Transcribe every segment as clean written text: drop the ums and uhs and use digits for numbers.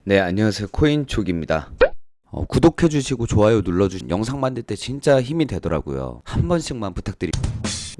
네, 안녕하세요. 코인족입니다. 구독해주시고 좋아요 눌러주신 영상 만들 때 진짜 힘이 되더라고요. 한 번씩만 부탁드립니다.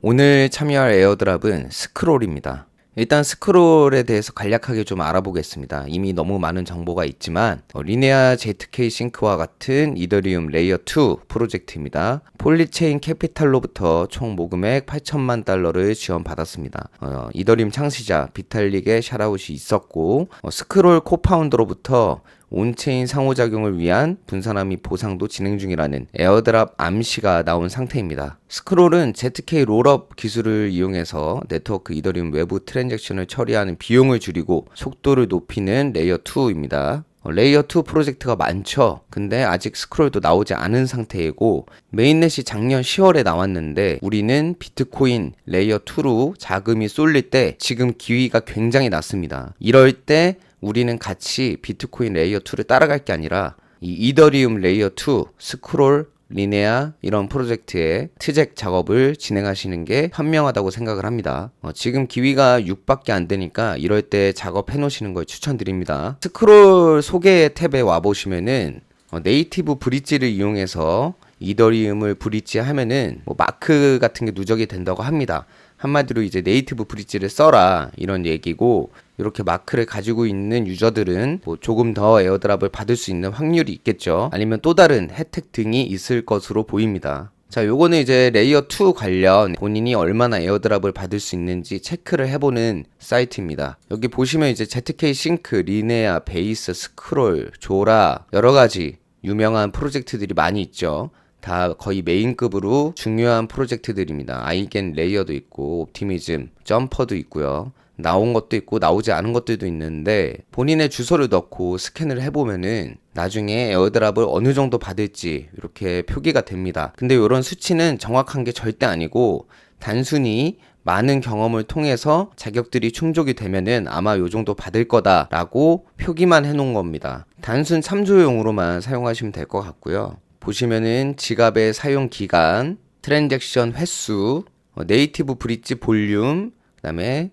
오늘 참여할 에어드랍은 스크롤입니다. 일단 스크롤에 대해서 간략하게 좀 알아보겠습니다. 이미 너무 많은 정보가 있지만 리네아 ZK 싱크와 같은 이더리움 레이어 2 프로젝트입니다. 폴리체인 캐피탈로부터 총 모금액 8천만 달러를 지원받았습니다. 이더리움 창시자 비탈릭의 샤라웃이 있었고 스크롤 코파운더로부터 온체인 상호작용을 위한 분산화 및 보상도 진행 중이라는 에어드랍 암시가 나온 상태입니다. 스크롤은 ZK 롤업 기술을 이용해서 네트워크 이더리움 외부 트랜잭션을 처리하는 비용을 줄이고 속도를 높이는 레이어 2입니다. 레이어 2 프로젝트가 많죠. 근데 아직 스크롤도 나오지 않은 상태이고 메인넷이 작년 10월에 나왔는데 우리는 비트코인 레이어 2로 자금이 쏠릴 때 지금 기회가 굉장히 낮습니다. 이럴 때 우리는 같이 비트코인 레이어 2를 따라갈 게 아니라 이 이더리움 레이어 2, 스크롤, 리네아 이런 프로젝트의 트잭 작업을 진행하시는 게 현명하다고 생각을 합니다. 지금 기회가 6밖에 안 되니까 이럴 때 작업해 놓으시는 걸 추천드립니다. 스크롤 소개 탭에 와보시면은 네이티브 브릿지를 이용해서 이더리움을 브릿지 하면은 마크 같은 게 누적이 된다고 합니다. 한마디로 이제 네이티브 브릿지를 써라 이런 얘기고, 이렇게 마크를 가지고 있는 유저들은 조금 더 에어드랍을 받을 수 있는 확률이 있겠죠. 아니면 또 다른 혜택 등이 있을 것으로 보입니다. 자, 요거는 이제 레이어 2 관련 본인이 얼마나 에어드랍을 받을 수 있는지 체크를 해보는 사이트입니다. 여기 보시면 이제 ZK 싱크, 리네아, 베이스, 스크롤, 조라 여러가지 유명한 프로젝트들이 많이 있죠. 다 거의 메인급으로 중요한 프로젝트들입니다. 아이겐 레이어도 있고 옵티미즘, 점퍼도 있고요. 나온 것도 있고 나오지 않은 것들도 있는데 본인의 주소를 넣고 스캔을 해보면은 나중에 에어드랍을 어느 정도 받을지 이렇게 표기가 됩니다. 근데 이런 수치는 정확한 게 절대 아니고 단순히 많은 경험을 통해서 자격들이 충족이 되면은 아마 요 정도 받을 거다라고 표기만 해놓은 겁니다. 단순 참조용으로만 사용하시면 될 것 같고요. 보시면은 지갑의 사용 기간, 트랜잭션 횟수, 네이티브 브릿지 볼륨, 그다음에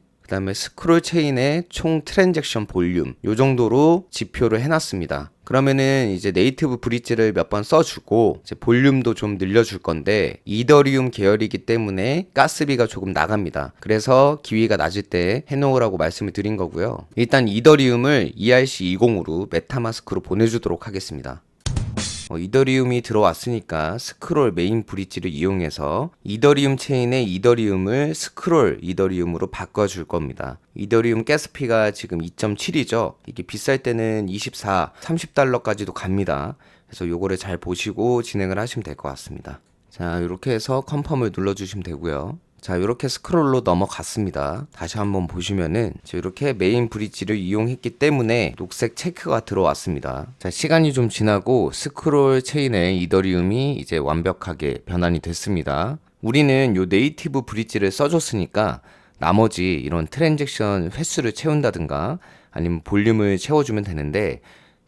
스크롤 체인의 총 트랜잭션 볼륨 요 정도로 지표를 해놨습니다. 그러면은 이제 네이티브 브릿지를 몇 번 써주고 이제 볼륨도 좀 늘려줄 건데 이더리움 계열이기 때문에 가스비가 조금 나갑니다. 그래서 기회가 낮을 때 해놓으라고 말씀을 드린 거고요. 일단 이더리움을 ERC20으로 메타마스크로 보내주도록 하겠습니다. 이더리움이 들어왔으니까 스크롤 메인 브릿지를 이용해서 이더리움 체인의 이더리움을 스크롤 이더리움으로 바꿔줄 겁니다. 이더리움 가스피가 지금 2.7이죠. 이게 비쌀 때는 24, 30달러까지도 갑니다. 그래서 요거를 잘 보시고 진행을 하시면 될 것 같습니다. 자, 이렇게 해서 컨펌을 눌러주시면 되고요. 자, 이렇게 스크롤로 넘어갔습니다. 다시 한번 보시면은 이렇게 메인 브릿지를 이용했기 때문에 녹색 체크가 들어왔습니다. 자, 시간이 좀 지나고 스크롤 체인의 이더리움이 이제 완벽하게 변환이 됐습니다. 우리는 요 네이티브 브릿지를 써줬으니까 나머지 이런 트랜잭션 횟수를 채운다든가 아니면 볼륨을 채워주면 되는데,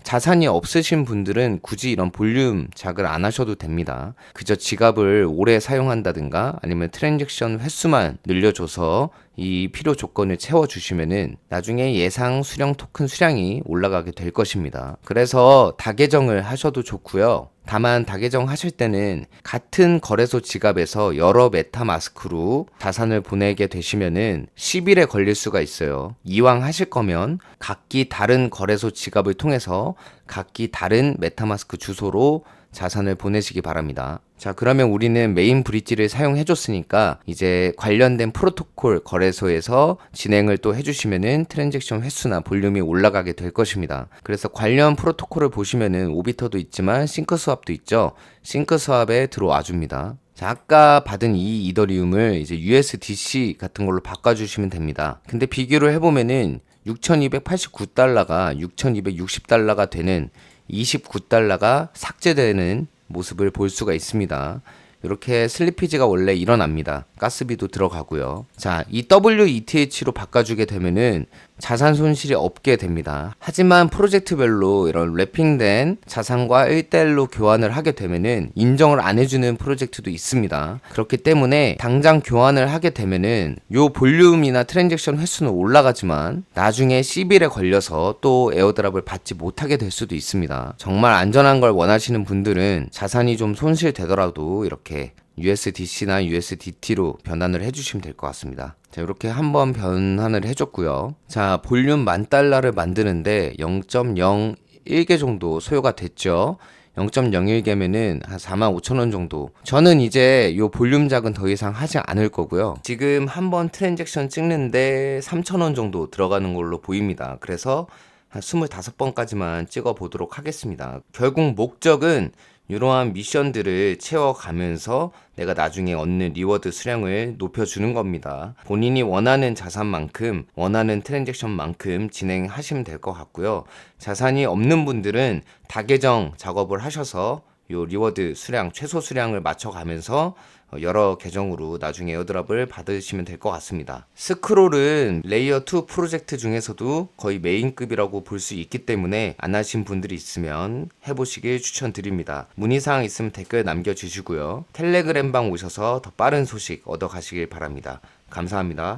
자산이 없으신 분들은 굳이 이런 볼륨 작을 안 하셔도 됩니다. 그저 지갑을 오래 사용한다든가 아니면 트랜잭션 횟수만 늘려줘서 이 필요 조건을 채워주시면은 나중에 예상 수령 토큰 수량이 올라가게 될 것입니다. 그래서 다계정을 하셔도 좋고요. 다만 다계정 하실 때는 같은 거래소 지갑에서 여러 메타마스크로 자산을 보내게 되시면은 10일에 걸릴 수가 있어요. 이왕 하실 거면 각기 다른 거래소 지갑을 통해서 각기 다른 메타마스크 주소로 자산을 보내시기 바랍니다. 자, 그러면 우리는 메인 브릿지를 사용해 줬으니까 이제 관련된 프로토콜 거래소에서 진행을 또 해주시면은 트랜잭션 횟수나 볼륨이 올라가게 될 것입니다. 그래서 관련 프로토콜을 보시면은 오비터도 있지만 싱크스왑도 있죠. 싱크스왑에 들어와 줍니다. 자, 아까 받은 이 이더리움을 이제 USDC 같은 걸로 바꿔주시면 됩니다. 근데 비교를 해보면은 6,289달러가 6,260달러가 되는 29달러가 삭제되는 모습을 볼 수가 있습니다. 이렇게 슬리피지가 원래 일어납니다. 가스비도 들어가고요. 자, 이 WETH로 바꿔주게 되면은 자산 손실이 없게 됩니다. 하지만 프로젝트별로 이런 랩핑된 자산과 1대1로 교환을 하게 되면은 인정을 안 해주는 프로젝트도 있습니다. 그렇기 때문에 당장 교환을 하게 되면은 요 볼륨이나 트랜잭션 횟수는 올라가지만 나중에 시빌에 걸려서 또 에어드랍을 받지 못하게 될 수도 있습니다. 정말 안전한 걸 원하시는 분들은 자산이 좀 손실되더라도 이렇게 USDC나 USDT로 변환을 해주시면 될 것 같습니다. 자, 이렇게 한번 변환을 해줬고요. 자, 볼륨 10,000달러를 만드는데 0.01개 정도 소요가 됐죠. 0.01개면은 한 45,000원 정도. 저는 이제 요 볼륨작은 더 이상 하지 않을 거고요. 지금 한번 트랜잭션 찍는데 3,000원 정도 들어가는 걸로 보입니다. 그래서 한 25번까지만 찍어 보도록 하겠습니다. 결국 목적은 이러한 미션들을 채워가면서 내가 나중에 얻는 리워드 수량을 높여주는 겁니다. 본인이 원하는 자산만큼, 원하는 트랜잭션만큼 진행하시면 될 것 같고요. 자산이 없는 분들은 다계정 작업을 하셔서 요 리워드 수량, 최소 수량을 맞춰가면서 여러 계정으로 나중에 에어드랍을 받으시면 될 것 같습니다. 스크롤은 레이어 2 프로젝트 중에서도 거의 메인급이라고 볼 수 있기 때문에 안 하신 분들이 있으면 해보시길 추천드립니다. 문의사항 있으면 댓글 남겨주시고요. 텔레그램방 오셔서 더 빠른 소식 얻어가시길 바랍니다. 감사합니다.